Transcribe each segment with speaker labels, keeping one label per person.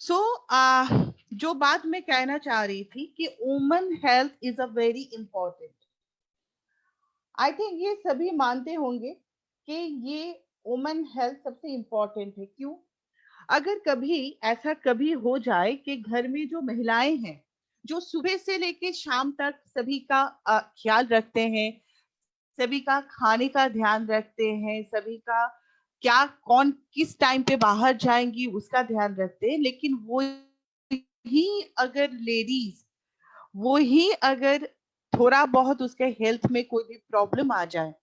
Speaker 1: सो जो बात मैं कहना चाह रही थी कि women health is a very important. I think ये सभी मानते होंगे कि ये वुमेन हेल्थ सबसे इंपॉर्टेंट है। क्यों? अगर कभी ऐसा कभी हो जाए कि घर में जो महिलाएं हैं, जो सुबह से लेके शाम तक सभी का ख्याल रखते हैं, सभी का खाने का ध्यान रखते हैं, सभी का क्या कौन किस टाइम पे बाहर जाएंगी उसका ध्यान रखते हैं, लेकिन वो ही अगर लेडीज, वो ही अगर थोड़ा बहुत उसके हेल्थ में कोई भी प्रॉब्लम आ जाए,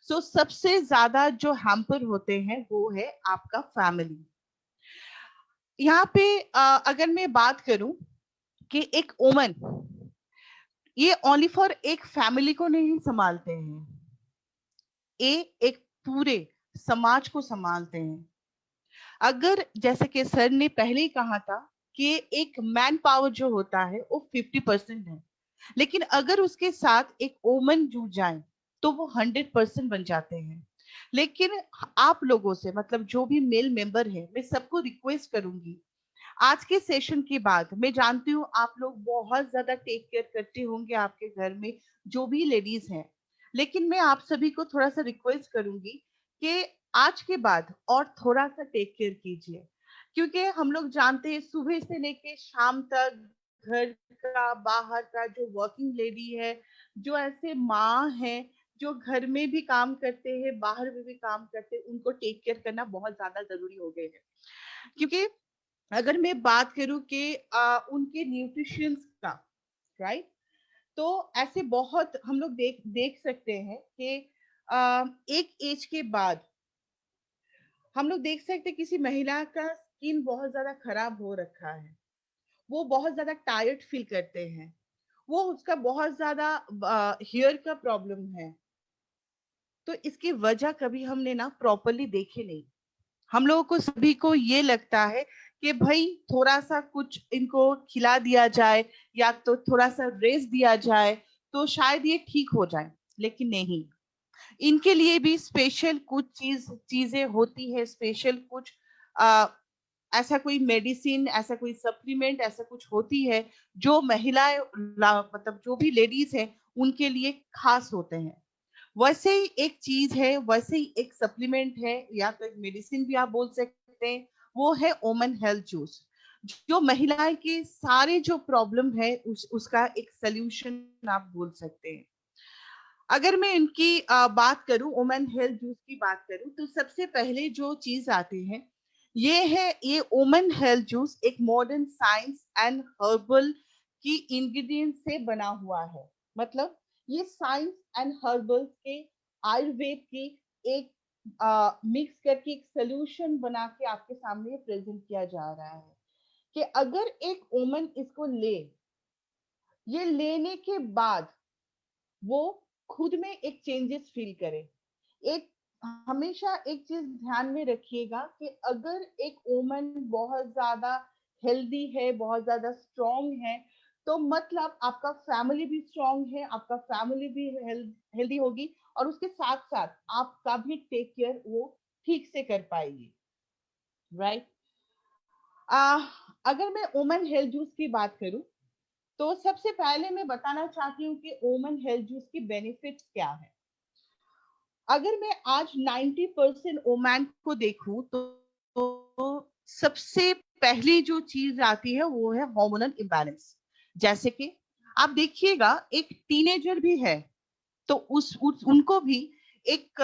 Speaker 1: सो सबसे ज्यादा जो हैम्पर होते हैं वो है आपका फैमिली। यहाँ पे अगर मैं बात करूं कि एक वुमन ये ओनली फॉर एक फैमिली को नहीं संभालते हैं, ये एक पूरे समाज को संभालते हैं। अगर जैसे कि सर ने पहले ही कहा था कि एक मैन पावर जो होता है वो 50% है, लेकिन अगर उसके साथ एक वुमन जुड़ जाए तो वो 100% बन जाते हैं। लेकिन आप लोगों से मतलब जो भी मेल मेंबर है, मैं सबको रिक्वेस्ट करूंगी, आज के सेशन के बाद मैं जानती हूँ आप लोग बहुत ज्यादा टेक केयर करते होंगे आपके घर में जो भी लेडीज हैं, लेकिन मैं आप सभी को थोड़ा सा रिक्वेस्ट करूंगी कि आज के बाद और थोड़ा सा टेक केयर कीजिए। क्योंकि हम लोग जानते हैं सुबह से लेके शाम तक घर का बाहर का जो वर्किंग लेडी है, जो ऐसे माँ है जो घर में भी काम करते हैं बाहर में भी काम करते हैं, उनको टेक केयर करना बहुत ज्यादा जरूरी हो गए है। क्योंकि अगर मैं बात करूं कि उनके न्यूट्रिशन का, राइट, तो ऐसे बहुत हम लोग देख देख सकते हैं कि एक एज के बाद हम लोग देख सकते हैं किसी महिला का स्किन बहुत ज्यादा खराब हो रखा है, वो बहुत ज्यादा टायर्ड फील करते हैं, वो उसका बहुत ज्यादा हेयर का प्रॉब्लम है। तो इसकी वजह कभी हमने ना प्रॉपरली देखे नहीं। हम लोगों को सभी को ये लगता है कि भाई थोड़ा सा कुछ इनको खिला दिया जाए या तो थोड़ा सा रेस्ट दिया जाए तो शायद ये ठीक हो जाए, लेकिन नहीं। इनके लिए भी स्पेशल कुछ चीजें होती है, स्पेशल कुछ आ, ऐसा कोई मेडिसिन, ऐसा कोई सप्लीमेंट, ऐसा कुछ होती है जो महिलाएं मतलब जो भी लेडीज हैं उनके लिए खास होते हैं। वैसे ही एक चीज है, वैसे ही एक सप्लीमेंट है या तो एक मेडिसिन भी आप बोल सकते हैं, वो है वुमेन हेल्थ जूस, जो महिलाएं के सारे जो प्रॉब्लम है उसका एक सोल्यूशन आप बोल सकते हैं। अगर मैं इनकी बात करूं, वुमेन हेल्थ जूस की बात करूं, तो सबसे पहले जो चीज आती है ये है, ये वुमेन हेल्थ जूस एक मॉडर्न साइंस एंड हर्बल की इंग्रेडिएंट से बना हुआ है। मतलब ये साइंस एंड हर्बल के आयुर्वेद की एक मिक्स करके एक सोल्यूशन बना के आपके सामने प्रेजेंट किया जा रहा है कि अगर एक वुमन इसको ले, ये लेने के बाद वो खुद में एक चेंजेस फील करे। एक हमेशा एक चीज ध्यान में रखिएगा कि अगर एक वुमन बहुत ज्यादा हेल्दी है, बहुत ज्यादा स्ट्रांग है, तो मतलब आपका फैमिली भी स्ट्रांग है, आपका फैमिली भी हेल्दी होगी, और उसके साथ साथ आपका भी टेक केयर वो ठीक से कर पाएगी, राइट। अगर मैं वुमेन हेल्थ जूस की बात करूं, तो सबसे पहले मैं बताना चाहती हूँ कि women health juice key benefits क्या है। अगर मैं आज 90% वुमेन को देखूं तो सबसे पहली जो चीज आती है वो है हार्मोनल इम्बैलेंस। जैसे कि आप देखिएगा एक टीनेजर भी है तो उनको भी एक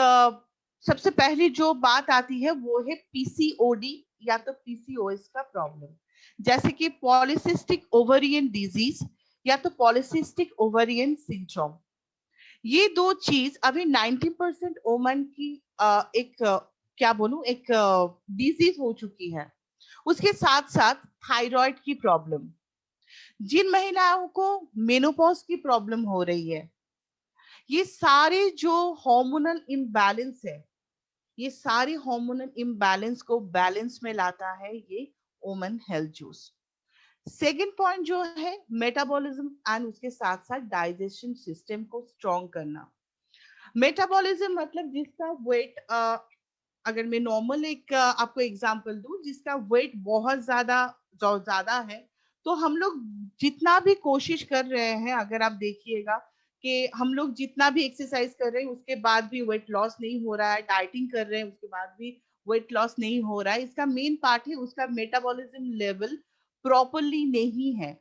Speaker 1: सबसे पहली जो बात आती है वो है पीसीओडी या तो पीसीओएस का प्रॉब्लम, जैसे कि पॉलिसिस्टिक ओवरियन डिजीज या तो पॉलिसिस्टिक ओवरियन सिंड्रोम। ये दो चीज अभी 90% वुमन की एक क्या बोलूं एक डिजीज हो चुकी है। उसके साथ साथ थायराइड की प्रॉब्लम, जिन महिलाओं को मेनोपॉज की प्रॉब्लम हो रही है, ये सारे जो हार्मोनल इम्बैलेंस है, ये सारे हार्मोनल इम्बैलेंस को बैलेंस में लाता है ये women health juice. Second point जो है मेटाबॉलिज्म एंड उसके साथ साथ डाइजेशन सिस्टम को स्ट्रॉन्ग करना। मेटाबॉलिज्म मतलब जिसका वेट, अगर मैं नॉर्मल एक आपको एग्जांपल दूं, जिसका वेट बहुत ज्यादा जो ज्यादा है, तो हम लोग जितना भी कोशिश कर रहे हैं, अगर आप देखिएगा कि हम लोग जितना भी एक्सरसाइज कर रहे हैं उसके बाद भी वेट लॉस नहीं हो रहा है, डाइटिंग कर रहे हैं उसके बाद भी वेट लॉस नहीं हो रहा है, इसका मेन पार्ट है उसका मेटाबॉलिज्म लेवल प्रॉपरली नहीं है,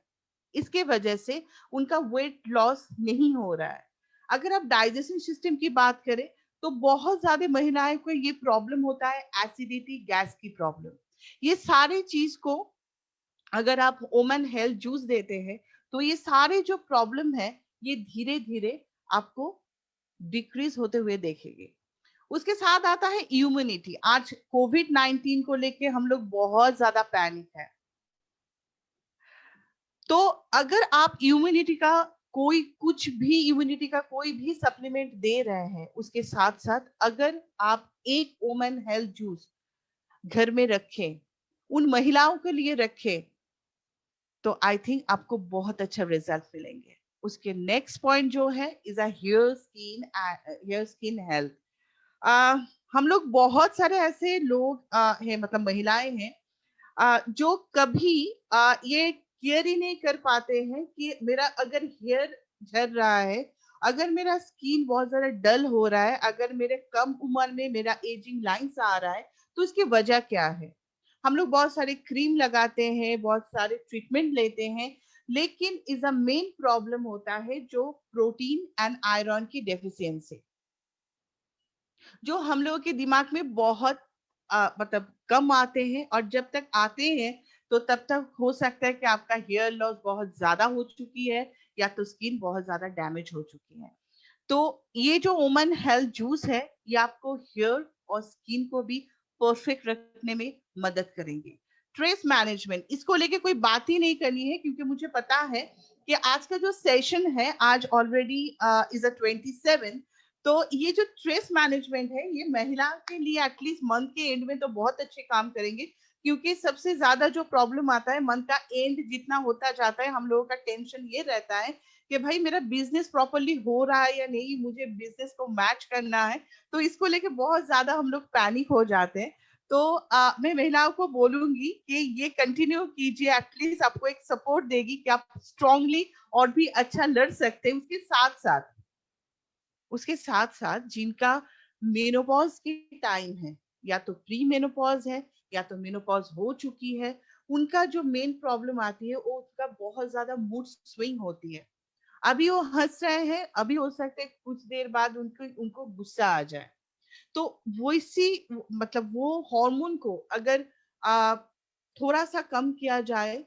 Speaker 1: इसके वजह से उनका वेट लॉस नहीं हो रहा है। अगर आप डाइजेशन सिस्टम की बात करें तो बहुत ज्यादा महिलाएं को ये प्रॉब्लम होता है, एसिडिटी, गैस की प्रॉब्लम। ये सारे चीज को अगर आप ओमन हेल्थ जूस देते हैं तो ये सारे जो प्रॉब्लम है ये धीरे धीरे आपको डिक्रीज होते हुए देखेंगे। उसके साथ आता है इम्यूनिटी। आज कोविड-19 को लेके हम लोग बहुत ज्यादा पैनिक है, तो अगर आप इम्यूनिटी का इम्यूनिटी का कोई भी सप्लीमेंट दे रहे हैं, उसके साथ साथ अगर आप एक ओमन हेल्थ जूस घर में रखें, उन महिलाओं के लिए रखें, तो आई थिंक आपको बहुत अच्छा रिजल्ट मिलेंगे। उसके नेक्स्ट पॉइंट जो है is a hair skin health. हम लोग बहुत सारे ऐसे लोग हैं, मतलब महिलाएं हैं जो कभी ये केयर ही नहीं कर पाते हैं कि मेरा अगर हेयर झड़ रहा है, अगर मेरा स्किन बहुत ज्यादा डल हो रहा है, अगर मेरे कम उम्र में मेरा एजिंग लाइंस आ रहा है, तो इसकी वजह क्या है। हम लोग बहुत सारे क्रीम लगाते हैं, बहुत सारे ट्रीटमेंट लेते हैं, लेकिन इज अ मेन प्रॉब्लम होता है जो प्रोटीन एंड आयरन की डेफिशिएंसी, जो हम लोगों के दिमाग में बहुत मतलब कम आते हैं, और जब तक आते हैं तो तब तक हो सकता है कि आपका हेयर लॉस बहुत ज्यादा हो चुकी है या तो स्किन बहुत ज्यादा डैमेज हो चुकी है। तो ये जो ओमन हेल्थ जूस है ये आपको हेयर और स्किन को भी परफेक्ट रखने में मदद करेंगे। स्ट्रेस मैनेजमेंट, इसको लेके कोई बात ही नहीं करनी है, क्योंकि मुझे पता है कि आज का जो सेशन है, आज ऑलरेडी इज अ 27, तो ये जो स्ट्रेस मैनेजमेंट है ये महिला के लिए एटलीस्ट मंथ के एंड में तो बहुत अच्छे काम करेंगे, क्योंकि सबसे ज्यादा जो प्रॉब्लम आता है मंथ का एंड जितना होता जाता है, हम लोगों का टेंशन ये रहता है कि भाई मेरा बिजनेस प्रॉपरली हो रहा है या नहीं, मुझे बिजनेस को मैच करना है, तो इसको लेके बहुत ज्यादा हम लोग पैनिक हो जाते हैं। तो मैं महिलाओं को बोलूंगी कि ये कंटिन्यू कीजिए, एटलीस्ट आपको एक सपोर्ट देगी कि आप स्ट्रांगली और भी अच्छा लड़ सकते हैं। उसके साथ साथ जिनका मेनोपॉज की टाइम है, या तो प्री मेनोपॉज है या तो मेनोपॉज हो चुकी है, उनका जो मेन प्रॉब्लम आती है वो उनका बहुत ज्यादा मूड स्विंग होती है। अभी वो हंस रहे हैं, अभी हो सकता है कुछ देर बाद उनको उनको गुस्सा आ जाए। तो वो इसी मतलब वो हार्मोन को अगर आ, थोड़ा सा कम किया जाए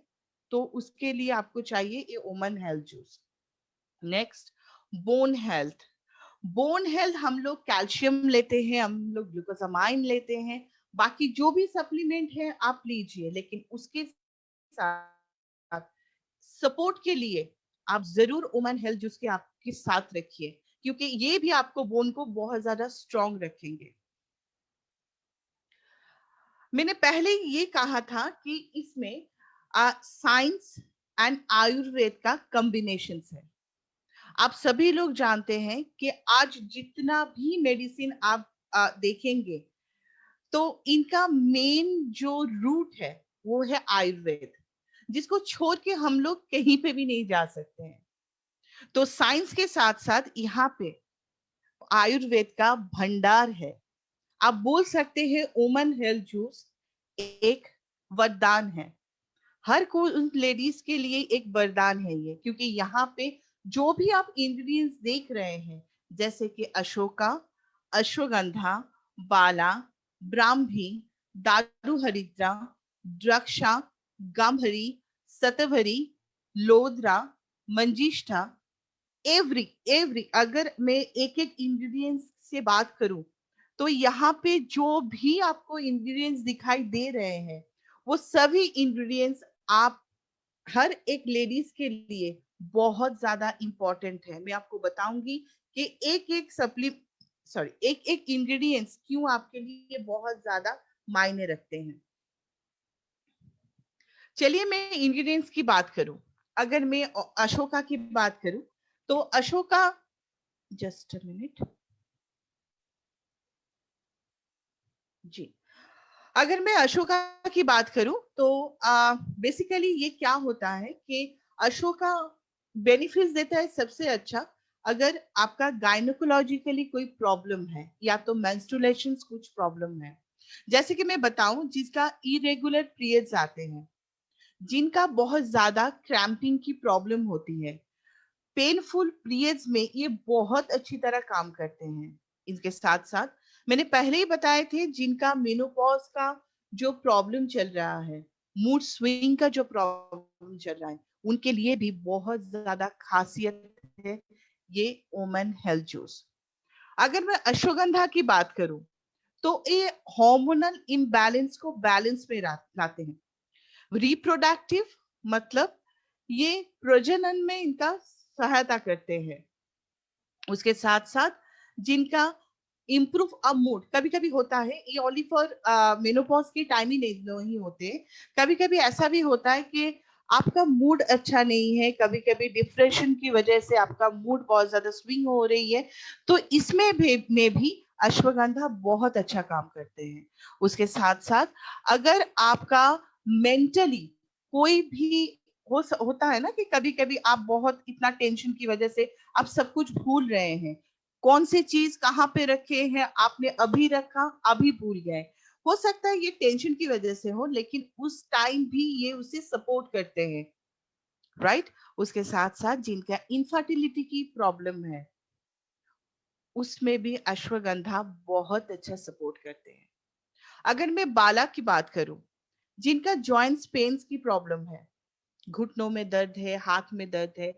Speaker 1: तो उसके लिए आपको चाहिए ये ओमन health juice. Next, bone health. Bone health हम लोग कैल्शियम लेते हैं, हम लोग ग्लूकोसामाइन लेते हैं, बाकी जो भी सप्लीमेंट है आप लीजिए, लेकिन उसके साथ सपोर्ट के लिए आप जरूर ओमन हेल्थ जूस के आपके साथ रखिए, क्योंकि ये भी आपको बोन को बहुत ज्यादा स्ट्रांग रखेंगे। मैंने पहले ये कहा था कि इसमें साइंस एंड आयुर्वेद का कॉम्बिनेशन है। आप सभी लोग जानते हैं कि आज जितना भी मेडिसिन आप देखेंगे, तो इनका मेन जो रूट है वो है आयुर्वेद, जिसको छोड़ के हम लोग कहीं पे भी नहीं जा सकते हैं। तो साइंस के साथ साथ यहाँ पे आयुर्वेद का भंडार है। आप बोल सकते हैं ओमन हेल्थ जूस एक वरदान है, हर कोई लेडीज के लिए एक वरदान है ये, क्योंकि यहाँ पे जो भी आप इंग्रेडिएंट्स देख रहे हैं, जैसे कि अशोका, अश्वगंधा, बाला, ब्राह्मी, दारू हरिद्रा, द्राक्षा, गांभरी, सतभरी, लोद्रा, मंजिष्ठा, एवरी एवरी अगर मैं एक एक इंग्रेडिएंट्स से बात करूं, तो यहाँ पे जो भी आपको इंग्रेडिएंट्स दिखाई दे रहे हैं, वो सभी इंग्रेडिएंट्स आप हर एक लेडीज के लिए बहुत ज्यादा इंपॉर्टेंट है। मैं आपको बताऊंगी कि एक एक इंग्रेडिएंट्स क्यों आपके लिए बहुत ज्यादा मायने रखते हैं। चलिए मैं इंग्रेडिएंट्स की बात करूं, अगर मैं अशोका की बात करूं, तो अशोका, जस्ट अ मिनट जी, अगर मैं अशोका की बात करूं तो बेसिकली ये क्या होता है कि अशोका बेनिफिट्स देता है सबसे अच्छा अगर आपका गायनोकोलॉजिकली कोई प्रॉब्लम है या तो मेंस्ट्रुएशन कुछ प्रॉब्लम है। जैसे कि मैं बताऊं जिसका इरेगुलर पीरियड्स आते हैं, जिनका बहुत ज्यादा क्रैम्पिंग की प्रॉब्लम होती है, पेनफुल पीरियड्स में ये बहुत अच्छी तरह काम करते हैं। इनके साथ साथ मैंने पहले ही बताए थे जिनका मेनोपॉज का जो प्रॉब्लम चल रहा है, मूड स्विंग का जो प्रॉब्लम चल रहा है, उनके लिए भी बहुत ज्यादा खासियत है ये ओमन हेल्थ जूस। अगर मैं अश्वगंधा की बात करूं तो ये हार्मोनल इम्बैलेंस को बैलेंस में लाते हैं। रिप्रोडक्टिव मतलब ये प्रजनन में इनका सहायता करते हैं। उसके साथ साथ जिनका इम्प्रूव अ मूड, कभी कभी होता है ये ओनली फॉर मेनोपॉज के टाइम ही नहीं होते, कभी कभी ऐसा भी होता है कि आपका मूड अच्छा नहीं है, कभी कभी डिप्रेशन की वजह से आपका मूड बहुत ज्यादा स्विंग हो रही है, तो इसमें भी अश्वगंधा बहुत अच्छा काम करते हैं। उसके साथ साथ अगर आपका मेंटली कोई भी होता है ना कि कभी कभी आप बहुत इतना टेंशन की वजह से आप सब कुछ भूल रहे हैं, कौन सी चीज कहाँ पे रखे हैं आपने अभी रखा अभी भूल गए, हो सकता है ये टेंशन की वजह से हो, लेकिन उस टाइम भी ये उसे सपोर्ट करते हैं, राइट। उसके साथ साथ जिनका इनफर्टिलिटी की प्रॉब्लम है उसमें भी अश्वगंधा बहुत अच्छा सपोर्ट करते हैं। अगर मैं बाला की बात करूं, जिनका जॉइंट्स पेन्स की प्रॉब्लम है, घुटनों में दर्द है, हाथ में दर्द है,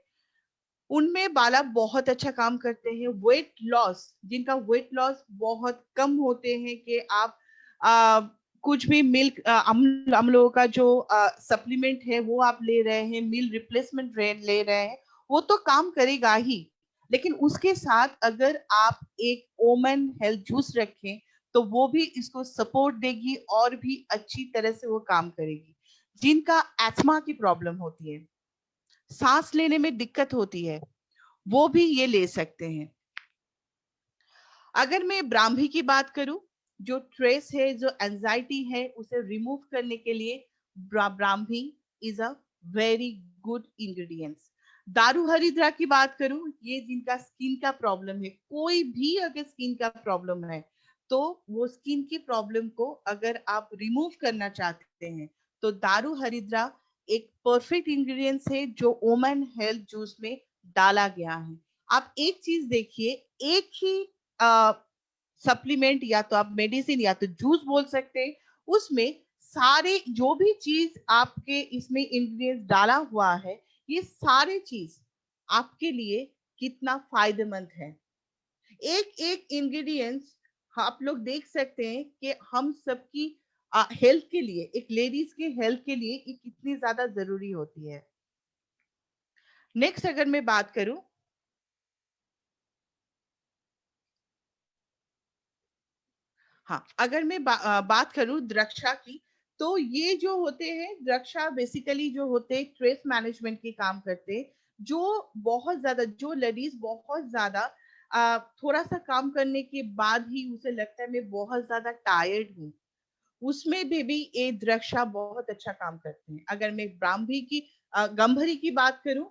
Speaker 1: उनमें बाला बहुत अच्छा काम करते हैं। वेट लॉस, जिनका वेट लॉस बहुत कम होते हैं कि आप आ, कुछ भी मिल्क हम लोगों का जो सप्लीमेंट है वो आप ले रहे हैं, मील रिप्लेसमेंट ले रहे हैं, वो तो काम करेगा ही, लेकिन उसके साथ अगर आप एक ओमन हेल्थ जूस रखें तो वो भी इसको सपोर्ट देगी और भी अच्छी तरह से वो काम करेगी। जिनका एस्थमा की प्रॉब्लम होती है, सांस लेने में दिक्कत होती है, वो भी ये ले सकते हैं। अगर मैं ब्राह्मी की बात करूं, जो स्ट्रेस है, जो एंजाइटी है, उसे रिमूव करने के लिए Brahmi is a very good ingredients. दारू हरिद्रा की बात करूं, ये जिनका स्किन का प्रॉब्लम है, कोई भी अगर स्किन का प्रॉब्लम है तो वो स्किन की प्रॉब्लम को अगर आप रिमूव करना चाहते हैं तो दारू हरिद्रा एक परफेक्ट इंग्रेडिएंट्स है जो ओमन हेल्थ जूस में डाला गया है। आप एक चीज देखिए, एक ही सप्लीमेंट या तो आप मेडिसिन या तो जूस बोल सकते हैं, उसमें सारे जो भी चीज आपके इसमें इंग्रेडिएंट्स डाला हुआ है, ये सारे चीज आपके लिए कितना फायदेमंद है। एक एक इंग्रेडिएंट्स आप लोग देख सकते हैं कि हम सबकी हेल्थ के लिए, एक लेडीज के हेल्थ के लिए ये कितनी ज्यादा जरूरी होती है। नेक्स्ट अगर मैं बात करूं, हाँ अगर मैं बात करूं द्रक्षा की, तो ये जो होते हैं द्रक्षा बेसिकली जो होते हैं स्ट्रेस मैनेजमेंट के काम करते हैं। जो बहुत ज्यादा, जो लेडीज बहुत ज्यादा थोड़ा सा काम करने के बाद ही उसे लगता है मैं बहुत ज्यादा टायर्ड हूँ, उसमें भी ये द्रक्षा बहुत अच्छा काम करते हैं। अगर मैं ब्राह्मी की गंभरी की बात करूं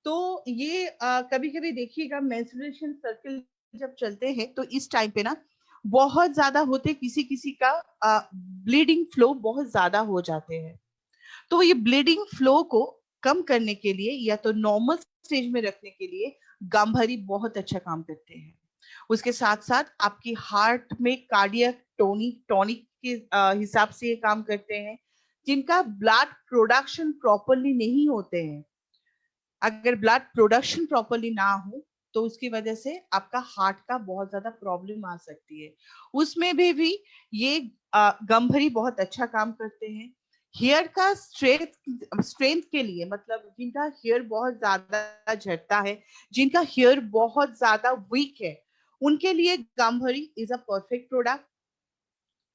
Speaker 1: तो ये कभी कभी देखिएगा मेंस्ट्रुएशन सर्कल जब चलते हैं तो इस टाइम पे ना बहुत ज्यादा होते, किसी किसी का ब्लीडिंग फ्लो बहुत ज्यादा हो जाते हैं, तो ये ब्लीडिंग फ्लो को कम करने के लिए या तो नॉर्मल स्टेज में रखने के लिए गांभरी बहुत अच्छा काम करते हैं। उसके साथ साथ आपकी हार्ट में कार्डियक टोनिक टॉनिक के हिसाब से ये काम करते हैं। जिनका ब्लड प्रोडक्शन प्रॉपरली नहीं होते हैं, अगर ब्लड प्रोडक्शन प्रॉपरली ना हो तो उसकी वजह से आपका हार्ट का बहुत ज्यादा प्रॉब्लम आ सकती है, उसमें भी ये गंभरी बहुत अच्छा काम करते हैं। हेयर का स्ट्रेंथ स्ट्रेंथ के लिए, मतलब जिनका हेयर बहुत ज्यादा झड़ता है, जिनका हेयर बहुत ज्यादा वीक है, उनके लिए Gambhari is a perfect product.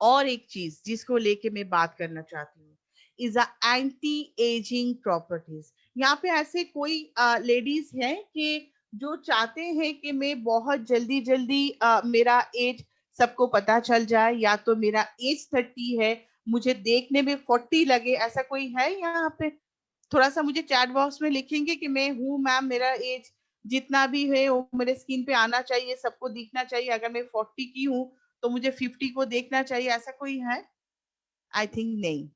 Speaker 1: और एक चीज जिसको लेके मैं बात करना चाहती हूँ is a anti ageing properties. यहाँ पे ऐसे कोई लेडीज हैं कि जो चाहते हैं कि मैं बहुत जल्दी जल्दी मेरा एज सबको पता चल जाए, या तो मेरा एज 30 है, मुझे देखने में 40 लगे, ऐसा कोई है यहाँ पे? थोड़ा सा मुझे चैट बॉक्स में लिखेंगे कि मैं हूँ मैम, मेरा एज जितना भी है वो मेरे स्क्रीन पे आना चाहिए, सबको दिखना चाहिए। अगर मैं 40 की हूँ तो मुझे 50 को देखना चाहिए, ऐसा कोई है? आई थिंक नहीं।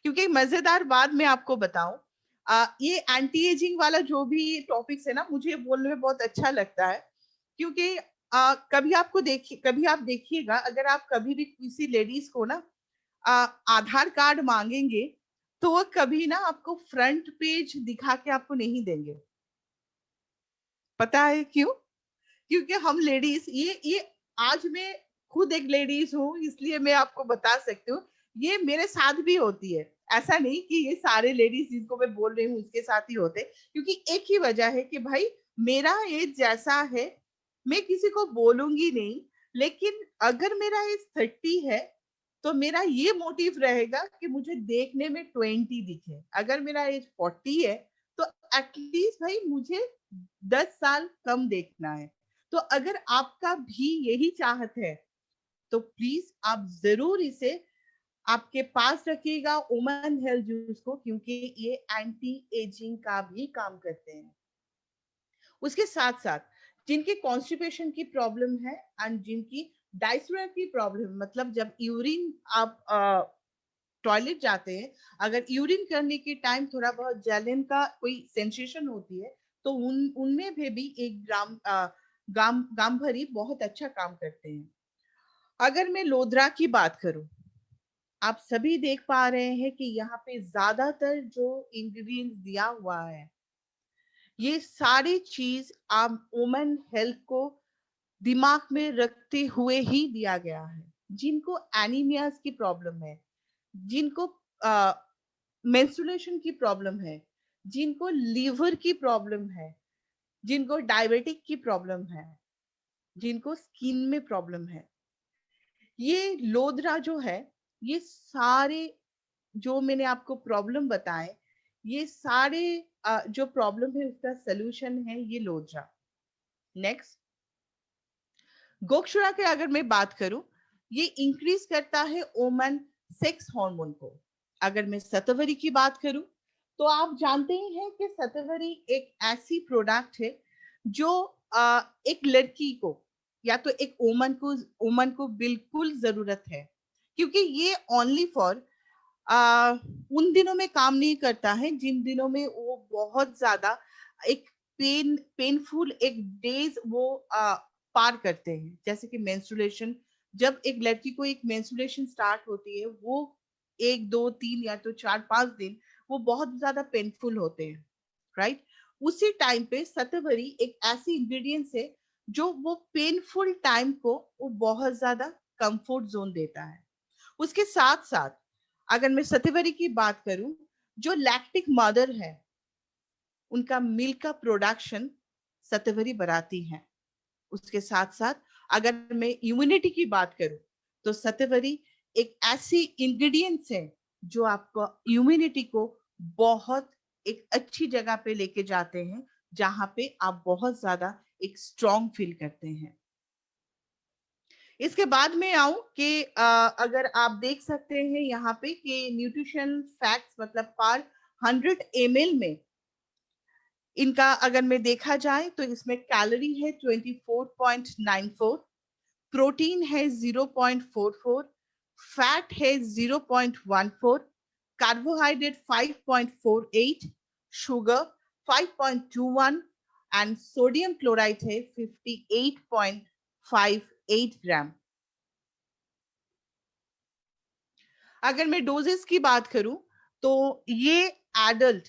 Speaker 1: क्योंकि मजेदार बात मैं आपको बताऊं, ये एंटी एजिंग वाला जो भी टॉपिक्स है ना, मुझे बोलने में बहुत अच्छा लगता है। क्योंकि कभी आप देखिएगा, अगर आप कभी भी किसी लेडीज को ना आधार कार्ड मांगेंगे, तो वो कभी ना आपको फ्रंट पेज दिखा के आपको नहीं देंगे। पता है क्यों? क्योंकि हम लेडीज, ये आज मैं खुद एक लेडीज हूँ, इसलिए मैं आपको बता सकती हूँ, ये मेरे साथ भी होती है। ऐसा नहीं कि ये सारे लेडीज जिनको मैं बोल रही हूँ उसके साथ ही होते, क्योंकि एक ही वजह है कि भाई मेरा एज जैसा है, मैं किसी को बोलूंगी नहीं। लेकिन अगर मेरा एज 30 है तो मेरा ये मोटिव रहेगा कि मुझे देखने में 20 दिखे। अगर मेरा एज 40 है तो एटलीस्ट भाई मुझे 10 साल कम देखना है। तो अगर आपका भी यही चाहत है तो प्लीज आप जरूर इसे आपके पास रखिएगा, वुमेन हेल्थ जूस को, क्योंकि ये एंटी एजिंग का भी काम करते हैं। उसके साथ साथ जिनकी कॉन्स्टिपेशन की प्रॉब्लम है एंड जिनकी डायस्फोरिया की प्रॉब्लम, मतलब जब यूरिन आप टॉयलेट जाते हैं, अगर यूरिन करने के टाइम थोड़ा बहुत जलन का कोई सेंसेशन होती है, तो उनमें भी एक गाम भरी बहुत अच्छा काम करते हैं। अगर मैं लोदरा की बात करूं, आप सभी देख पा रहे हैं कि यहाँ पे ज्यादातर जो इंग्रेडिएंट्स दिया हुआ है, ये सारी चीज आप वुमेन हेल्थ को दिमाग में रखते हुए ही दिया गया है। जिनको एनीमियाज की प्रॉब्लम है, जिनको मेंस्ट्रुएशन की प्रॉब्लम है, जिनको लीवर की प्रॉब्लम है, जिनको डायबिटिक की प्रॉब्लम है, जिनको स्किन में प्रॉब्लम है, ये लोदरा जो है, ये सारे जो मैंने आपको प्रॉब्लम बताए, ये सारे जो प्रॉब्लम है उसका सोल्यूशन है ये लोदरा। नेक्स्ट, गोक्षुरा के अगर मैं बात करूं, ये इंक्रीज करता है वुमन सेक्स हार्मोन को। अगर मैं सतवरी की बात करूं, तो आप जानते ही हैं कि सतवरी एक ऐसी प्रोडक्ट है जो एक लड़की को या तो एक वुमन को बिल्कुल जरूरत है, क्योंकि ये ओनली फॉर उन दिनों में काम नहीं करता है जिन दिनों में वो बहुत ज्यादा एक पेनफुल एक डेज वो पार करते हैं। जैसे कि मेंस्ट्रुएशन, जब एक लड़की को एक मेंस्ट्रुएशन स्टार्ट होती है, वो 1 2 3 या तो 4 5 दिन वो बहुत ज्यादा पेनफुल होते हैं, राइट? उसी टाइम पे सतवरी एक ऐसी इंग्रेडिएंट्स है जो वो पेनफुल टाइम को वो बहुत ज्यादा कंफर्ट जोन देता है। उसके साथ साथ अगर मैं सत्यवरी की बात करूं, जो लैक्टिक मदर है उनका मिल्क का प्रोडक्शन सत्यवरी बढ़ाती है। उसके साथ साथ अगर मैं इम्यूनिटी की बात करूं, तो सत्यवरी एक ऐसी इंग्रेडिएंट्स है जो आपको इम्यूनिटी को बहुत एक अच्छी जगह पे लेके जाते हैं, जहां पे आप बहुत ज्यादा एक स्ट्रॉन्ग फील करते हैं। इसके बाद में आऊं कि अगर आप देख सकते हैं यहाँ पे कि न्यूट्रिशन फैक्ट्स, मतलब पर 100 ml में इनका अगर मैं देखा जाए तो इसमें कैलोरी है 24.94, प्रोटीन है 0.44, फैट है 0.14, carbohydrate 5.48, sugar 5.21 and sodium chloride है 58.58 ग्राम। अगर मैं डोजेस की बात करूं, तो ये एडल्ट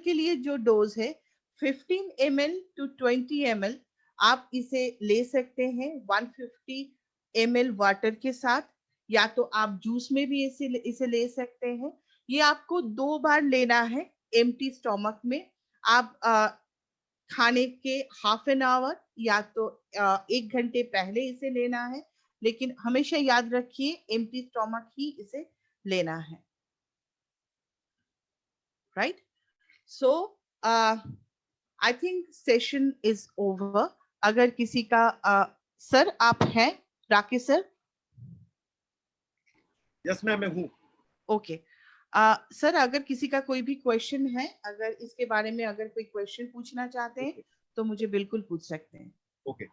Speaker 1: के लिए जो डोज है 15 ml to 20 ml, आप इसे ले सकते हैं 150 ml वाटर के साथ, या तो आप जूस में भी इसे ले सकते हैं। ये आपको 2 बार लेना है एम्प्टी स्टोमक में। आप खाने के हाफ एन आवर या तो 1 घंटे पहले इसे लेना है, लेकिन हमेशा याद रखिए एम्प्टी स्टोमक ही इसे लेना है, right? So I think session is over. अगर किसी का सर आप हैं राकेश सर?
Speaker 2: यस मैम, मैं हूँ।
Speaker 1: ओके। सर अगर किसी का कोई भी क्वेश्चन है, अगर इसके बारे में अगर कोई क्वेश्चन पूछना चाहते हैं तो मुझे बिल्कुल पूछ सकते हैं।
Speaker 2: ओके,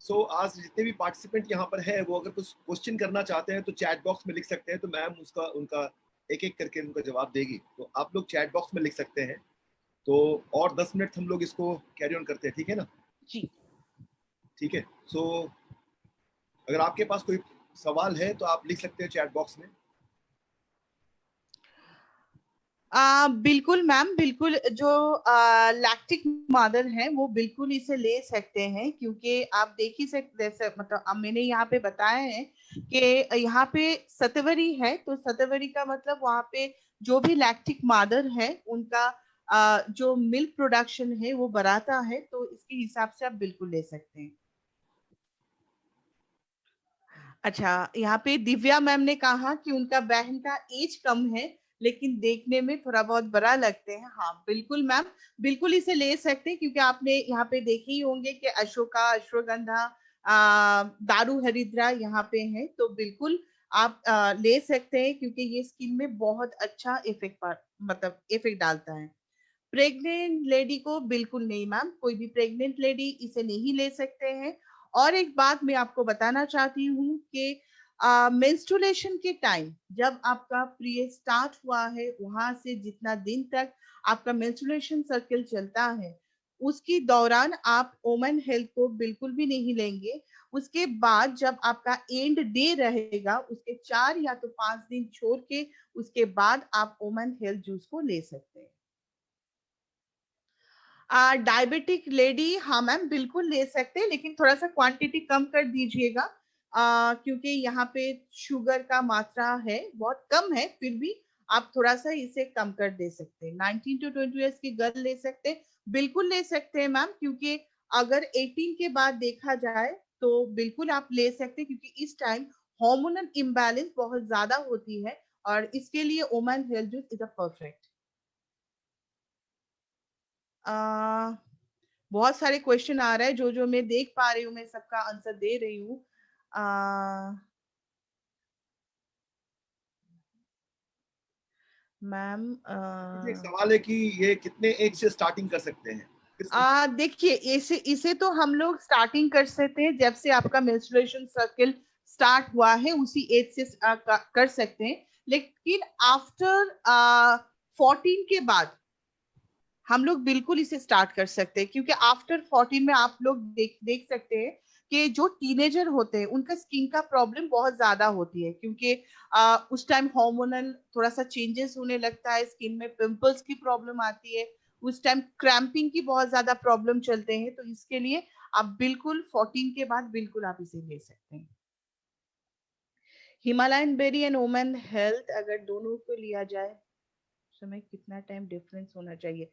Speaker 2: सो आज जितने भी पार्टिसिपेंट यहाँ पर हैं, वो अगर कुछ क्वेश्चन करना चाहते हैं तो चैट बॉक्स में लिख सकते हैं, तो मैम उसका उनका एक एक करके उनका जवाब देगी। तो आप लोग चैट बॉक्स में लिख सकते हैं। तो और 10 मिनट हम लोग इसको कैरी ऑन करते हैं, ठीक है ना?
Speaker 1: जी।
Speaker 2: ठीक है। सो अगर आपके पास कोई सवाल है तो आप लिख सकते हैं चैट बॉक्स में।
Speaker 1: बिल्कुल मैम, बिल्कुल। जो लैक्टिक मदर है वो बिल्कुल इसे ले सकते हैं, क्योंकि आप देख ही सकते, जैसे मतलब अब मैंने यहाँ पे बताया है कि यहाँ पे सतवरी है, तो सतवरी का मतलब वहाँ पे जो भी लैक्टिक मदर है उनका जो मिल्क प्रोडक्शन है वो बढ़ाता है, तो इसके हिसाब से आप बिल्कुल ले सकते हैं। अच्छा, यहाँ पे दिव्या मैम ने कहा कि उनका बहन का एज कम है लेकिन देखने में थोड़ा बहुत बड़ा लगते हैं। हाँ बिल्कुल मैम, बिल्कुल इसे ले सकते हैं, क्योंकि आपने यहाँ पे देखे ही होंगे कि अशोका, अश्वगंधा, दारू हरिद्रा यहाँ पे है, तो बिल्कुल आप ले सकते हैं, क्योंकि ये स्किन में बहुत अच्छा इफेक्ट मतलब इफेक्ट डालता है। प्रेग्नेंट लेडी को बिल्कुल नहीं मैम, कोई भी प्रेग्नेंट लेडी इसे नहीं ले सकते हैं। और एक बात मैं आपको बताना चाहती हूँ कि मेंस्ट्रुएशन के टाइम जब आपका पीरियड स्टार्ट हुआ है वहां से जितना दिन तक आपका मेंस्ट्रुएशन सर्कल चलता है, उसके दौरान आप वोमेन हेल्थ को बिल्कुल भी नहीं लेंगे। उसके बाद जब आपका एंड डे रहेगा, उसके 4 या तो 5 दिन छोड़ के उसके बाद आप वोमेन हेल्थ जूस को ले सकते हैं। डायबिटिक लेडी, हाँ मैम बिल्कुल ले सकते हैं, लेकिन थोड़ा सा क्वांटिटी कम कर दीजिएगा, क्योंकि यहाँ पे शुगर का मात्रा है बहुत कम है, फिर भी आप थोड़ा सा इसे कम कर दे सकते हैं। 19 to 20 ईयर्स की गर्ल ले सकते हैं, बिल्कुल ले सकते हैं मैम, क्योंकि अगर 18 के बाद देखा जाए तो बिल्कुल आप ले सकते हैं, क्योंकि इस टाइम हार्मोनल इम्बैलेंस बहुत ज्यादा होती है, और इसके लिए women health juice is a perfect. बहुत सारे क्वेश्चन आ रहे हैं, जो जो मैं देख पा रही हूँ मैं सबका आंसर दे रही हूँ। मैम
Speaker 2: मुझे एक सवाल है कि ये कितने एज से स्टार्टिंग कर सकते हैं?
Speaker 1: देखिए, इसे इसे तो हम लोग स्टार्टिंग कर सकते हैं जब से आपका मेंस्ट्रुएशन सर्कल स्टार्ट हुआ है उसी एज से कर सकते हैं, लेकिन आफ्टर 14 के बाद हम लोग बिल्कुल इसे स्टार्ट कर सकते हैं, क्योंकि आफ्टर 14 में आप लोग देख देख सकते हैं कि जो टीनेजर होते हैं उनका स्किन का प्रॉब्लम बहुत ज्यादा होती है, क्योंकि उस टाइम हार्मोनल थोड़ा सा चेंजेस होने लगता है, स्किन में पिंपल्स की प्रॉब्लम आती है, उस टाइम क्रैम्पिंग की बहुत ज्यादा प्रॉब्लम चलते हैं, तो इसके लिए आप बिल्कुल 14 के बाद बिल्कुल आप इसे ले सकते हैं। Himalayan berry and women health अगर दोनों को लिया जाए समय कितना टाइम डिफरेंस होना चाहिए?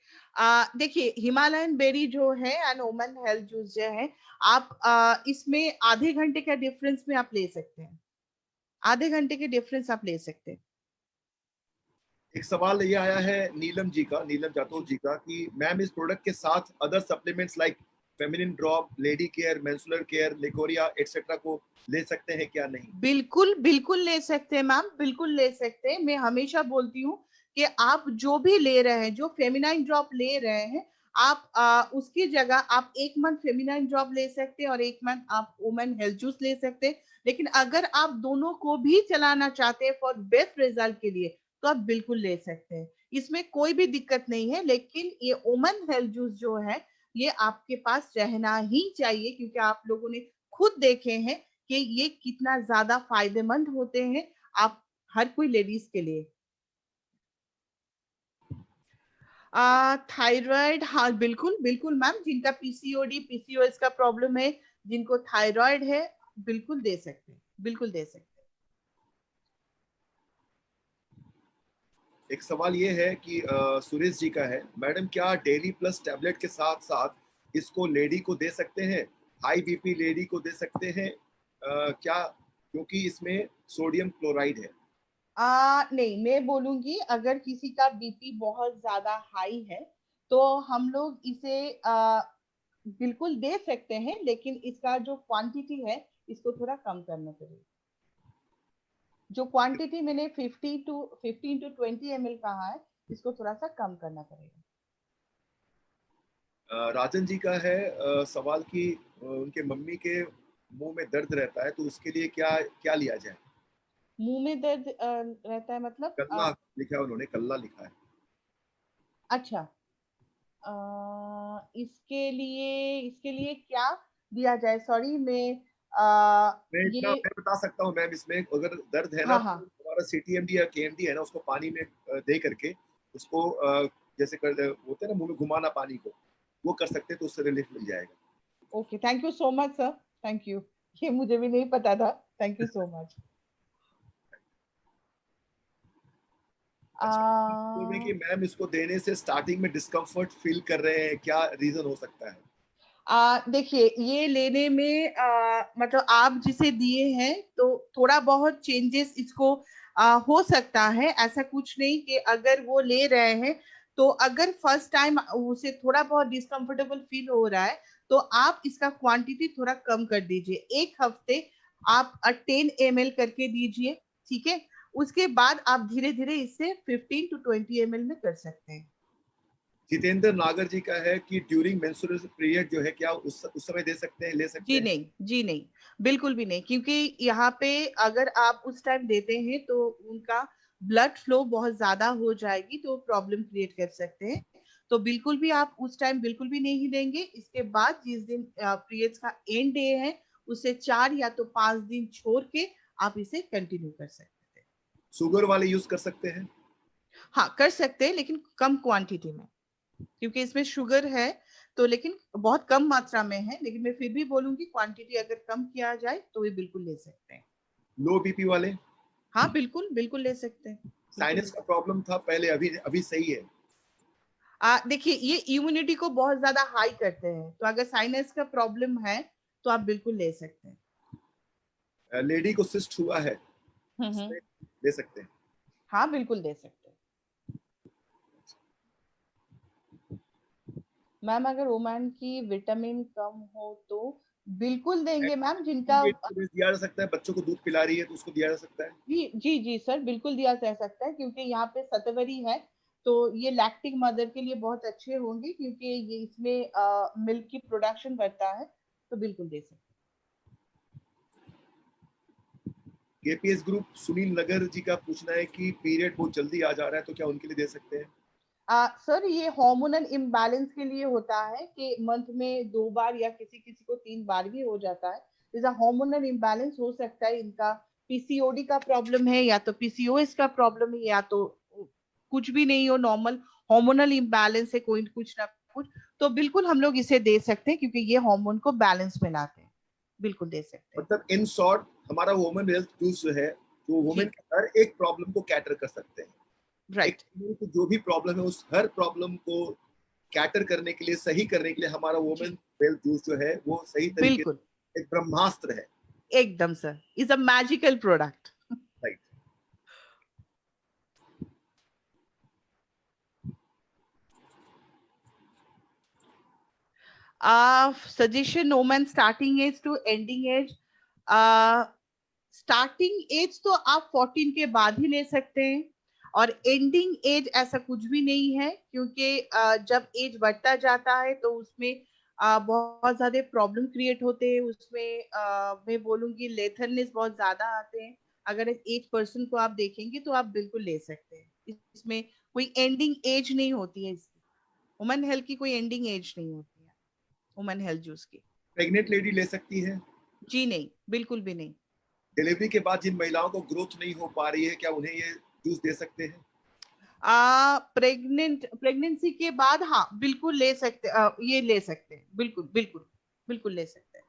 Speaker 1: देखिए, हिमालयन बेरी जो है एंड वुमेन हेल्थ जूस जो है, आप इसमें आधे घंटे का डिफरेंस में आप ले सकते हैं, आधे घंटे के डिफरेंस आप ले सकते हैं।
Speaker 2: एक सवाल ये आया है नीलम जी का, नीलम जाटोर
Speaker 1: जी।
Speaker 2: जी का, कि मैम इस प्रोडक्ट के साथ other supplements like feminine drop, lady care, menstrual care, leucorrhoea etcetera को ले सकते हैं क्या? नहीं?
Speaker 1: बिल्कुल बिल्कुल ले सकते हैं मैम, बिल्कुल ले सकते हैं। मैं हमेशा बोलती हूँ कि आप जो भी ले रहे हैं, जो फेमिनाइन ड्रॉप ले रहे हैं, आप उसकी जगह आप 1 मंथ फेमिनाइन ड्रॉप ले सकते हैं और 1 मंथ आप वुमेन हेल्थ जूस ले सकते हैं। लेकिन अगर आप दोनों को भी चलाना चाहते हैं फॉर बेस्ट रिजल्ट के लिए, तो आप बिल्कुल ले सकते हैं, इसमें कोई भी दिक्कत नहीं है। लेकिन ये वुमेन हेल्थ जूस जो है ये आपके पास रहना ही चाहिए, क्योंकि आप लोगों ने खुद देखे हैं कि ये कितना ज्यादा फायदेमंद होते हैं आप हर कोई लेडीज के लिए। थायराइड, हाँ बिल्कुल बिल्कुल मैम, जिनका पीसीओडी पीसीओएस का प्रॉब्लम है, जिनको थायराइड है, बिल्कुल दे सकते हैं, बिल्कुल दे सकते हैं।
Speaker 2: एक सवाल ये है कि सुरेश जी का है, मैडम क्या डेली प्लस टैबलेट के साथ साथ इसको लेडी को दे सकते हैं? हाई बीपी लेडी को दे सकते हैं क्या? क्योंकि इसमें सोडियम क्लोराइड है।
Speaker 1: नहीं, मैं बोलूंगी अगर किसी का बीपी बहुत ज्यादा हाई है तो हम लोग इसे बिल्कुल दे सकते हैं, लेकिन इसका जो क्वांटिटी है इसको थोड़ा कम करना पड़ेगा। जो क्वांटिटी मैंने 15 to 20 ml कहा है, इसको थोड़ा सा कम करना पड़ेगा।
Speaker 2: राजन जी का है सवाल कि उनके मम्मी के मुंह में दर्द रहता है, तो उसके लिए क्या क्या लिया जाए?
Speaker 1: मुंह में दर्द रहता है मतलब
Speaker 2: कल्ला लिखा है उन्होंने, कल्ला लिखा है।
Speaker 1: अच्छा, इसके लिए क्या दिया जाए? सॉरी,
Speaker 2: मैं इतना
Speaker 1: ये
Speaker 2: मैं बता सकता हूँ मैम, इसमें अगर दर्द है ना
Speaker 1: हाँ
Speaker 2: तो
Speaker 1: हाँ,
Speaker 2: हमारा सीटीएमडी या केएमडी है ना, उसको पानी में दे करके उसको जैसे कर होते हैं ना मुंह में घुमाना पानी को, वो कर सकते हैं तो उससे रिलीफ मिल जाएगा।
Speaker 1: Okay, thank you so much sir, thank you. ये मुझे भी नहीं पता था, थैंक यू सो मच।
Speaker 2: अच्छा, बोल रहे हैं कि मैम इसको देने से स्टार्टिंग में डिस्कम्फर्ट फील कर रहे हैं, क्या रीजन हो सकता है?
Speaker 1: देखिए, ये लेने में मतलब आप जिसे दिए हैं तो थोड़ा बहुत चेंजेस इसको हो सकता है। ऐसा कुछ नहीं कि अगर वो ले रहे हैं तो अगर फर्स्ट टाइम उसे थोड़ा बहुत डिस्कंफर्टेबल फील हो रहा है तो आप इसका क्वांटिटी थोड़ा कम कर दीजिए। एक हफ्ते आप 10 ml करके दीजिए, ठीक है? उसके बाद आप धीरे धीरे इसे 15 to 20 ml में कर सकते हैं।
Speaker 2: जितेंद्र नागर जी का है कि ड्यूरिंग मेंस्ट्रुअल पीरियड जो है, क्या उस समय दे सकते हैं, ले सकते
Speaker 1: जी
Speaker 2: हैं?
Speaker 1: नहीं, जी नहीं, बिल्कुल भी नहीं, क्योंकि यहाँ पे अगर आप उस टाइम देते हैं तो उनका ब्लड फ्लो बहुत ज्यादा हो जाएगी, तो प्रॉब्लम क्रिएट कर सकते हैं। तो बिल्कुल भी आप उस टाइम बिल्कुल भी नहीं देंगे। इसके बाद जिस दिन पीरियड्स का एंड डे है, उससे 4 या तो 5 दिन छोड़ के आप इसे कंटिन्यू कर सकते हैं।
Speaker 2: शुगर वाले यूज कर सकते हैं?
Speaker 1: हाँ, कर सकते हैं, लेकिन कम क्वांटिटी में, क्योंकि इसमें शुगर है। तो लेकिन बहुत कम मात्रा में है, लेकिन मैं फिर भी बोलूंगी क्वांटिटी अगर कम किया जाए तो ये बिल्कुल ले सकते हैं।
Speaker 2: लो बीपी वाले?
Speaker 1: हाँ, बिल्कुल बिल्कुल ले सकते हैं, बिल्कुल ले
Speaker 2: साइनस का
Speaker 1: सकते
Speaker 2: प्रॉब्लम था पहले, अभी अभी सही है?
Speaker 1: हैं। देखिए, ये इम्यूनिटी को बहुत ज्यादा हाई करते हैं, तो अगर साइनस का प्रॉब्लम है तो आप बिल्कुल ले सकते हैं।
Speaker 2: लेडी को सिस्ट हुआ है,
Speaker 1: हम्म।
Speaker 2: उसमें ले सकते हैं?
Speaker 1: हाँ, बिल्कुल दे सकते हैं मैम। अगर वुमेन की विटामिन कम हो तो बिल्कुल देंगे मैम। जिनका
Speaker 2: दिया जा सकता है, बच्चों को दूध पिला रही है तो उसको दिया जा सकता है?
Speaker 1: जी जी जी सर, बिल्कुल दिया जा सकता है, क्योंकि यहाँ पे सतवरी है, तो ये लैक्टिक मदर के लिए बहुत अच्छे होंगे, क्योंकि ये इसमें मिल्क की प्रोडक्शन बढ़ता है, तो बिल्कुल दे सकते
Speaker 2: केपीएस ग्रुप सुनील नगर जी का पूछना है कि पीरियड बहुत जल्दी आ जा रहा है, तो क्या उनके लिए दे सकते हैं?
Speaker 1: सर, ये हार्मोनल इम्बैलेंस के लिए होता है कि मंथ में 2 बार या किसी किसी को 3 बार भी हो जाता है। जैसा हार्मोनल इम्बैलेंस हो सकता है, इनका पीसीओडी का प्रॉब्लम है या तो पीसीओएस का प्रॉब्लम है, या तो कुछ भी नहीं हो, नॉर्मल हार्मोनल इम्बैलेंस है कोई कुछ ना कुछ, तो बिल्कुल हम लोग इसे दे सकते हैं, क्योंकि ये हार्मोन को बैलेंस में लाते हैं। बिल्कुल दे सकते हैं।
Speaker 2: मतलब इन शॉर्ट, हमारा वुमेन हेल्थ जूस जो है, वो वुमेन
Speaker 1: जी,
Speaker 2: की हर एक प्रॉब्लम को कैटर कर सकते हैं। एक
Speaker 1: राइट,
Speaker 2: woman को जो भी प्रॉब्लम है, उस हर प्रॉब्लम को कैटर करने के लिए, सही करने के लिए हमारा
Speaker 1: जी,
Speaker 2: वुमेन हेल्थ जूस जो है वो सही तरीके
Speaker 1: बिल्कुल,
Speaker 2: से एक ब्रह्मास्त्र है।
Speaker 1: एकदम sir, is a magical product.
Speaker 2: Right.
Speaker 1: Suggestion ओमन starting age to ending age. Starting age तो आप 14 के बाद ही ले सकते हैं, और एंडिंग एज ऐसा कुछ भी नहीं है, क्योंकि जब एज बढ़ता जाता है तो उसमें बहुत ज्यादा प्रॉब्लम क्रिएट होते हैं। उसमें मैं बोलूंगी लेथरनेस बहुत ज्यादा आते हैं। अगर एज पर्सन को आप देखेंगे तो आप बिल्कुल ले सकते हैं। इसमें कोई एंडिंग एज नहीं होती है। इसकी वुमेन हेल्थ की कोई एंडिंग एज नहीं होती है, वुमेन हेल्थ जूस की।
Speaker 2: प्रेग्नेंट लेडी ले सकती है?
Speaker 1: जी नहीं, बिल्कुल भी नहीं।
Speaker 2: डिलीवरी के बाद जिन महिलाओं को ग्रोथ नहीं हो पा रही है, क्या उन्हें ये जूस दे सकते हैं?
Speaker 1: प्रेगनेंसी के बाद हाँ बिल्कुल ले सकते, ये ले सकते हैं, बिल्कुल बिल्कुल बिल्कुल ले सकते हैं।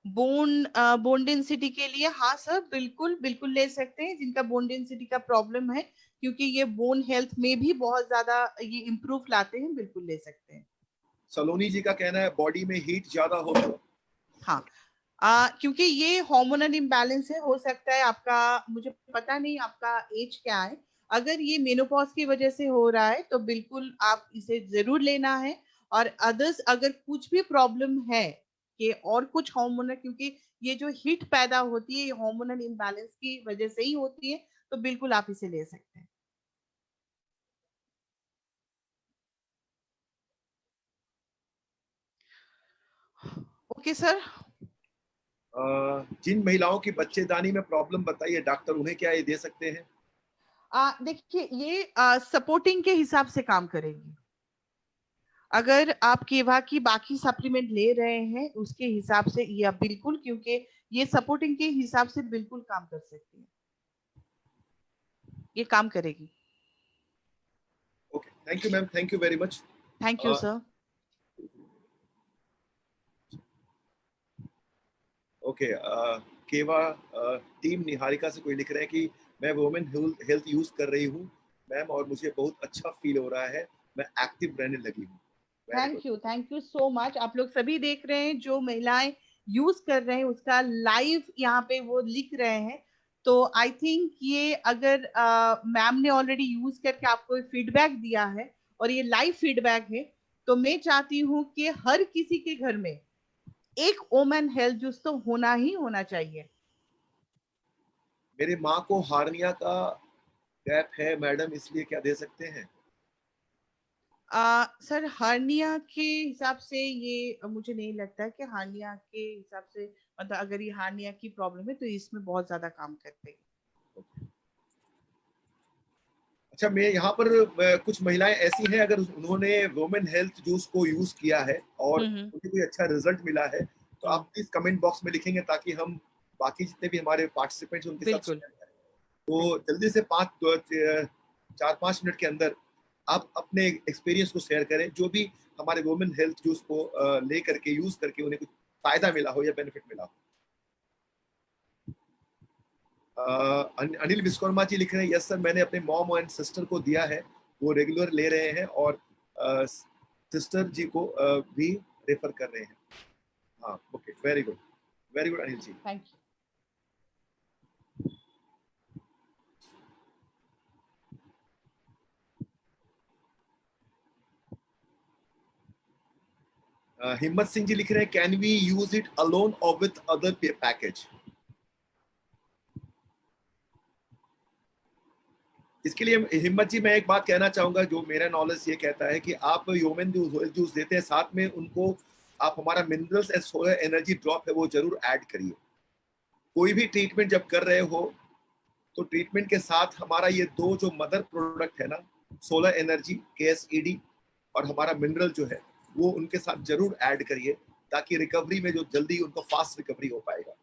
Speaker 1: बोन डेंसिटी के लिए हाँ सर, बिल्कुल बिल्कुल ले सकते हैं, जिनका बोन डेंसिटी का प्रॉब्लम है, क्योंकि ये बोन हेल्थ में भी बहुत ज्यादा ये इम्प्रूव लाते हैं, बिल्कुल ले सकते हैं।
Speaker 2: सलोनी जी का कहना है बॉडी में हीट ज्यादा हो तो?
Speaker 1: हाँ, क्योंकि ये हार्मोनल इम्बैलेंस है, हो सकता है आपका, मुझे पता नहीं आपका एज क्या है, अगर ये मेनोपॉज की वजह से हो रहा है तो बिल्कुल आप इसे जरूर लेना है। और अदर्स अगर कुछ भी प्रॉब्लम है कि और कुछ हार्मोनल, क्योंकि ये जो हीट पैदा होती है ये हार्मोनल इम्बैलेंस की वजह से ही होती है, तो बिल्कुल आप इसे ले सकते हैं। Okay sir.
Speaker 2: जिन महिलाओं की बच्चेदानी में प्रॉब्लम बताइए डॉक्टर, उन्हें क्या ये दे सकते हैं?
Speaker 1: देखिए ये सपोर्टिंग के हिसाब से काम करेगी। अगर आप केवा की बाकी सप्लीमेंट ले रहे हैं उसके हिसाब से या बिल्कुल, क्योंकि ये सपोर्टिंग के हिसाब से बिल्कुल काम कर सकती है, ये काम करेगी।
Speaker 2: Okay, thank you ma'am, thank you very much.
Speaker 1: Thank you sir.
Speaker 2: Okay, केवा टीम निहारिका से कोई लिख रहे हैं कि मैं वुमेन हेल्थ यूज कर रही हूँ मैम और मुझे बहुत अच्छा फील हो रहा है, मैं एक्टिव रहने लगी हूँ। Very good.
Speaker 1: Thank you so much. आप लोग सभी देख रहे हैं जो महिलाएं यूज कर रहे हैं उसका लाइव यहाँ पे वो लिख रहे हैं। तो आई थिंक ये अगर मैम ने ऑलरेडी यूज करके आपको फीडबैक दिया है और ये लाइव फीडबैक है, तो मैं चाहती हूँ कि हर किसी के घर में एक वोमेन हेल्थ जूस तो होना ही होना चाहिए।
Speaker 2: मेरे माँ को हार्निया का गैप है मैडम, इसलिए क्या दे सकते हैं?
Speaker 1: सर हार्निया के हिसाब से ये मुझे नहीं लगता है कि हार्निया के हिसाब से, मतलब अगर ये हार्निया की प्रॉब्लम है तो इसमें बहुत ज्यादा काम करते हैं।
Speaker 2: अच्छा, मैं यहाँ पर कुछ महिलाएं ऐसी हैं, अगर उन्होंने वुमेन हेल्थ जूस को यूज किया है और
Speaker 1: हम्म।
Speaker 2: उन्हें कोई अच्छा रिजल्ट मिला है, तो
Speaker 1: हम्म।
Speaker 2: आप प्लीज कमेंट बॉक्स में लिखेंगे ताकि हम बाकी जितने भी हमारे पार्टिसिपेंट्स उनके साथ
Speaker 1: बिल्कुल
Speaker 2: शेयर करें। तो
Speaker 1: बिल्कुल।
Speaker 2: जल्दी से 4-5 मिनट के अंदर आप अपने एक्सपीरियंस को शेयर करें, जो भी हमारे वुमेन हेल्थ जूस को ले करके यूज करके उन्हें कुछ फायदा मिला हो या बेनिफिट मिला हो। अनिल विश्वकर्मा जी लिख रहे हैं, यस सर, मैंने अपने मॉम एंड सिस्टर को दिया है, वो रेगुलर ले रहे हैं और सिस्टर जी को भी रेफर कर रहे हैं। हाँ, okay, very good Anil ji.
Speaker 1: Thank you.
Speaker 2: Himmat Singh ji लिख रहे हैं, can we use it alone or with other package? इसके लिए हिम्मत जी मैं एक बात कहना चाहूंगा, जो मेरा नॉलेज ये कहता है कि आप ह्यूमन जूस देते हैं, साथ में उनको आप हमारा minerals and solar energy drop है वो जरूर ऐड करिए। कोई भी ट्रीटमेंट जब कर रहे हो तो ट्रीटमेंट के साथ हमारा ये दो जो मदर प्रोडक्ट है ना, सोलर एनर्जी KSED और हमारा मिनरल जो है, वो उनके साथ जरूर ऐड करिए, ताकि रिकवरी में जो जल्दी उनको फास्ट रिकवरी हो पाएगा।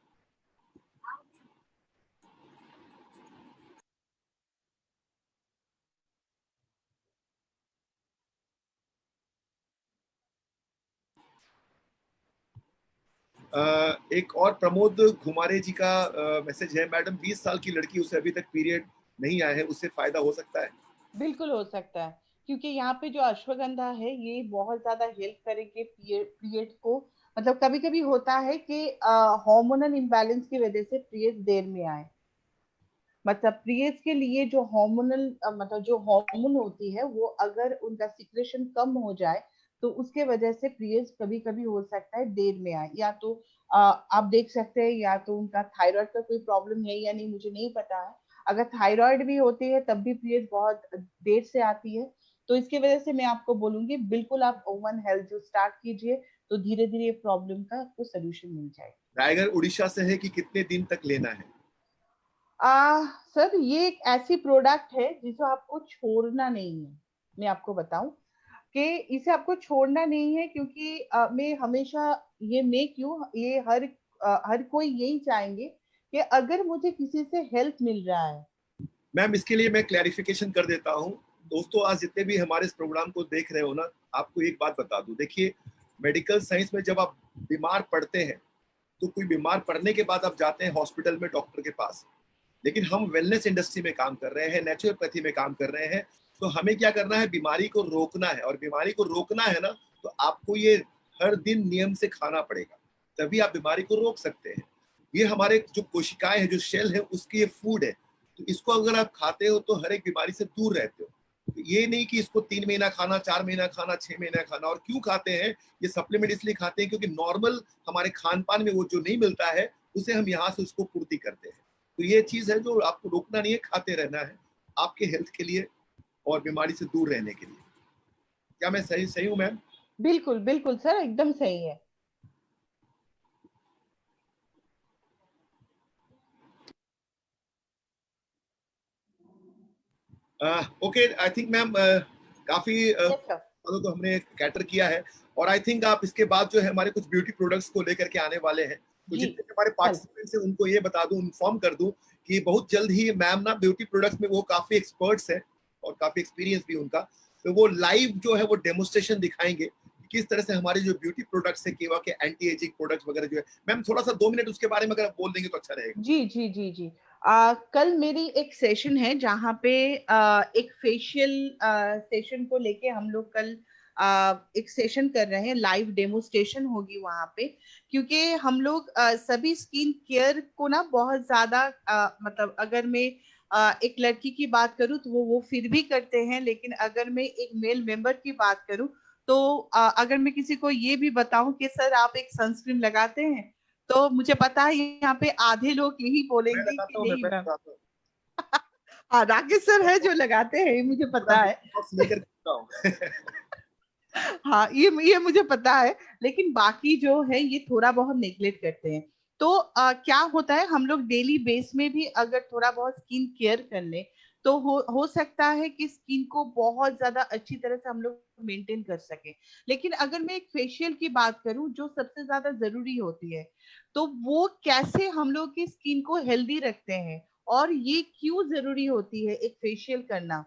Speaker 2: एक और प्रमोद घुमारे जी का मैसेज है, मैडम 20 साल की लड़की, उसे अभी तक पीरियड नहीं आया है, उससे फायदा हो सकता है?
Speaker 1: बिल्कुल हो सकता है, क्योंकि यहाँ पे जो अश्वगंधा है ये बहुत ज्यादा हेल्प करेंगे पीरियड को। मतलब कभी कभी होता है कि हार्मोनल इम्बैलेंस की वजह से पीरियड देर में आए। मतलब पीरियड्स के लिए जो हार्मोनल मतलब जो हार्मोन होती है वो अगर उनका सिक्रेशन कम हो जाए तो उसके वजह से पीरियड्स कभी कभी हो सकता है देर में आए। या तो आप देख सकते हैं या तो उनका थायराइड का कोई प्रॉब्लम है या नहीं मुझे नहीं पता है। अगर थायराइड भी होती है तब भी पीरियड बहुत देर से आती है। तो इसकी वजह से मैं आपको बोलूंगी बिल्कुल आप ओवन हेल्थ जो स्टार्ट कीजिए, तो धीरे धीरे प्रॉब्लम का आपको सोल्यूशन मिल जाएगा।
Speaker 2: टाइगर उड़ीसा से है कि कितने दिन तक लेना है?
Speaker 1: सर ये एक ऐसी प्रोडक्ट है जिसे आपको छोड़ना नहीं है। मैं आपको बताऊं कि इसे आपको छोड़ना नहीं है, क्योंकि मैं हमेशा मैं क्यों ये हर कोई यही चाहेंगे कि अगर मुझे किसी से हेल्प मिल रहा है।
Speaker 2: मैम, इसके लिए मैं क्लैरिफिकेशन कर देता हूँ। दोस्तों, आज जितने भी हमारे इस प्रोग्राम को देख रहे हो ना, आपको एक बात बता दूं, देखिए, मेडिकल साइंस में जब आप बीमार पड़ते हैं तो कोई बीमार पड़ने के बाद आप जाते हैं हॉस्पिटल में डॉक्टर के पास, लेकिन हम वेलनेस इंडस्ट्री में काम कर रहे हैं, नेचुरोपैथी में काम कर रहे हैं। तो हमें क्या करना है, बीमारी को रोकना है, और बीमारी को रोकना है ना, तो आपको ये हर दिन नियम से खाना पड़ेगा, तभी आप बीमारी को रोक सकते हैं। ये हमारे जो कोशिकाएं हैं, जो सेल है, उसकी ये फूड है। तो इसको अगर आप खाते हो तो हर एक बीमारी से दूर रहते हो। तो ये नहीं कि इसको 3 महीना खाना, 4 महीना खाना, 6 महीना खाना। और क्यों खाते हैं ये सप्लीमेंट? इसलिए खाते हैं क्योंकि नॉर्मल हमारे खान पान में वो जो नहीं मिलता है उसे हम यहाँ से उसको पूर्ति करते हैं। तो ये चीज है जो आपको रोकना नहीं है, खाते रहना है आपके हेल्थ के लिए और बीमारी से दूर रहने के लिए। क्या मैं सही सही हूँ मैम?
Speaker 1: बिल्कुल बिल्कुल सर, एकदम सही है।
Speaker 2: ओके, आई थिंक मैम काफी
Speaker 1: यस सर।
Speaker 2: वालों को हमने कैटर किया है। और आई थिंक आप इसके बाद जो है हमारे कुछ ब्यूटी प्रोडक्ट्स को लेकर के आने वाले हैं। तो
Speaker 1: जी।
Speaker 2: जितने भी हमारे
Speaker 1: कल।
Speaker 2: पार्टिसिपेंट्स हैं उनको ये बता दूं, इन्फॉर्म कर दूं कि बहुत जल्द ही मैम ना ब्यूटी प्रोडक्ट्स में वो काफी एक्सपर्ट्स हैं और काफी एक्सपीरियंस भी उनका। तो वो लाइव जो है वो डेमोन्स्ट्रेशन दिखाएंगे कि किस तरह से हमारे जो ब्यूटी प्रोडक्ट्स है, केवा के एंटी एजिंग प्रोडक्ट्स वगैरह जो है। मैम थोड़ा सा 2 मिनट उसके बारे में अगर आप बोल देंगे तो अच्छा रहेगा।
Speaker 1: जी जी जी जी। कल मेरी एक सेशन है जहाँ पे एक फेशियल सेशन को लेके हम लोग कल एक सेशन कर रहे हैं, लाइव डेमोस्ट्रेशन होगी वहाँ पे। क्योंकि हम लोग सभी स्किन केयर को ना बहुत ज्यादा मतलब अगर मैं एक लड़की की बात करूँ तो वो फिर भी करते हैं, लेकिन अगर मैं एक मेल मेंबर की बात करूँ तो अगर मैं किसी को ये भी बताऊं कि सर आप एक सनस्क्रीन लगाते हैं, तो मुझे पता है यहाँ पे आधे लोग यही
Speaker 2: मैं
Speaker 1: बोलेंगे कि
Speaker 2: लगाता हूँ, मैं
Speaker 1: नहीं
Speaker 2: मैं
Speaker 1: मैम।
Speaker 2: लगाता हूँ।
Speaker 1: हाँ, राकेश सर है जो लगाते हैं, ये मुझे
Speaker 2: पूरा
Speaker 1: पता है।
Speaker 2: बॉक्स लेकर के आता हूँ।
Speaker 1: हाँ, ये मुझे पता है। लेकिन बाकी जो है ये थोड़ा बहुत नेग्लेक्ट करते हैं। तो क्या होता है, हम लोग डेली बेस में भी अगर थोड़ा बहुत स्किन केयर कर ले तो हो सकता है कि स्किन को बहुत ज्यादा अच्छी तरह से हम लोग मेंटेन कर सके। लेकिन अगर मैं एक फेशियल की बात करूं जो सबसे ज्यादा जरूरी होती है, तो वो कैसे हम लोग की स्किन को हेल्दी रखते हैं और ये क्यों जरूरी होती है एक फेशियल करना,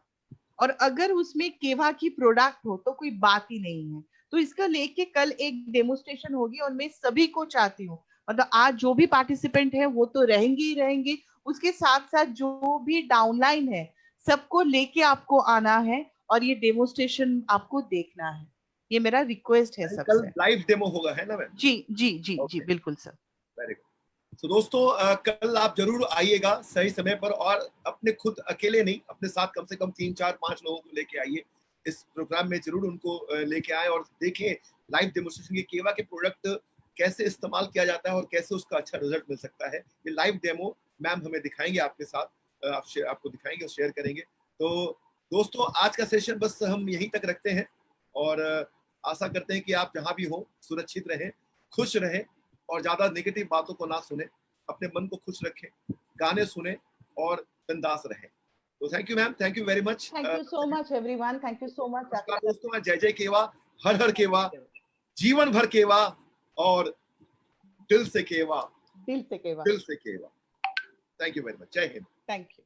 Speaker 1: और अगर उसमें केवा की प्रोडक्ट हो तो कोई बात ही नहीं है। तो इसका लेके कल एक डेमोस्ट्रेशन होगी और मैं सभी को चाहती हूँ, मतलब आज जो भी पार्टिसिपेंट है वो तो रहेंगे ही रहेंगे, उसके साथ साथ जो भी डाउनलाइन है सबको लेके आपको आना है और ये डेमोस्ट्रेशन आपको देखना है। ये मेरा रिक्वेस्ट है
Speaker 2: कल
Speaker 1: सबसे।
Speaker 2: लाइव डेमो होगा है ना मैम?
Speaker 1: जी जी जी जी,
Speaker 2: ओके,
Speaker 1: बिल्कुल सर।
Speaker 2: Very good. तो दोस्तों कल आप जरूर आइएगा सही समय पर, और अपने खुद अकेले नहीं, अपने साथ कम से कम 3 4 5 लोगों को लेके आइए इस प्रोग्राम में। जरूर उनको लेके आए और देखें लाइव डेमोन्स्ट्रेशन की केवा के प्रोडक्ट कैसे इस्तेमाल किया जाता है और कैसे उसका अच्छा रिजल्ट मिल सकता है। ये लाइव डेमो मैम हमें दिखाएंगे आपके साथ, आपको दिखाएंगे और शेयर करेंगे। तो दोस्तों आज का सेशन बस हम यहीं तक रखते हैं और आशा करते हैं कि आप जहां भी हो सुरक्षित रहें, खुश रहें और ज्यादा नेगेटिव बातों को ना सुने, अपने मन को खुश रखें, गाने सुने और बिंदास रहें। तो thank you ma'am, thank you very much.
Speaker 1: Thank you so much everyone, thank you so much
Speaker 2: नमस्कार
Speaker 1: राकेश
Speaker 2: दोस्तों, मैं जय जय केवा, हर हर केवा,
Speaker 1: सर।
Speaker 2: जीवन भर केवा और दिल से केवा,
Speaker 1: दिल से केवा।
Speaker 2: दिल से केवा। थैंक यू वेरी मच, जय हिंद।
Speaker 1: Thank you.